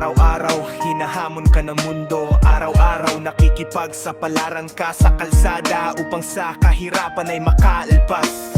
Araw-araw, hinahamon ka ng mundo. Araw-araw, nakikipagsapalaran ka sa kalsada upang sa kahirapan ay makaalpas.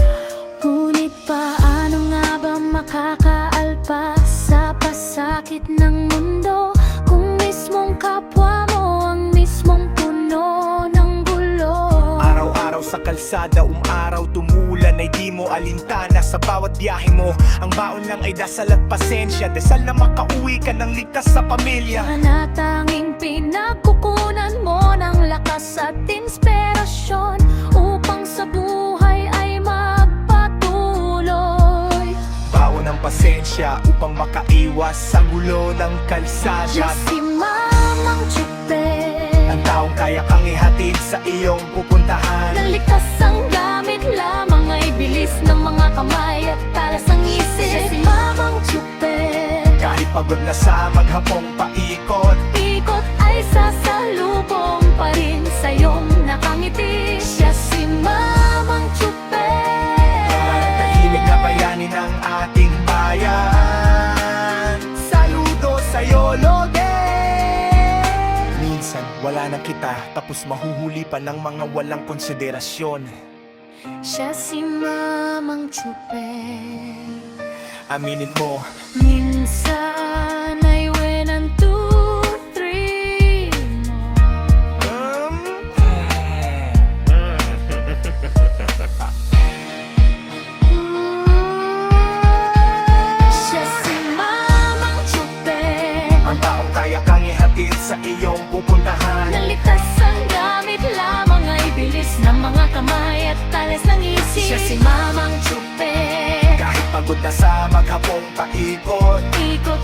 Ngunit paano nga ba makakaalpas sa pasakit ng mundo kung mismong kapwa mo ang mismong puno ng gulo? Araw-araw sa kalsada, araw tumulan ay di mo alintana sa bawat biyahe mo. Ang baon lang ay dasal at pasensya, dasal na makauwi ka ng ligtas sa pamilya. Na tanging pinagkukunan mo ng lakas at inspirasyon upang sa buhay ay magpatuloy. Baon ng pasensya upang makaiwas sa gulo ng kalsada. Siya si Mamang Chupe, ang taong kaya kang ihatid sa iyong pupuntahan. naligtas ang gamit lamang ay bilis ng mga kamay at talas ng isip. Siya si Mamang Chupe, Kahit pagod na sa maghapong paikot, ikot ay sasalubong pa rin sa iyong nakangiti. Siya si Mamang Chupe, tahimik na bayani ng ating bayan. Saludo sa'yo, Lode! Minsan, wala na kita, tapos mahuhuli pa ng mga walang konsiderasyon. siya si Mamang Chupe. Aminin mo, Minsan ay when ang 2, 3 Siya si Mamang Chupe, ang taong kaya kang ihatid sa iyong pupuntahan. naligtas ang gamit lamang ay bilis ng mga kamay at talas ng isip. Siya si Mamang Chupe, Kahit pagod na sa maghapong paikot, ikot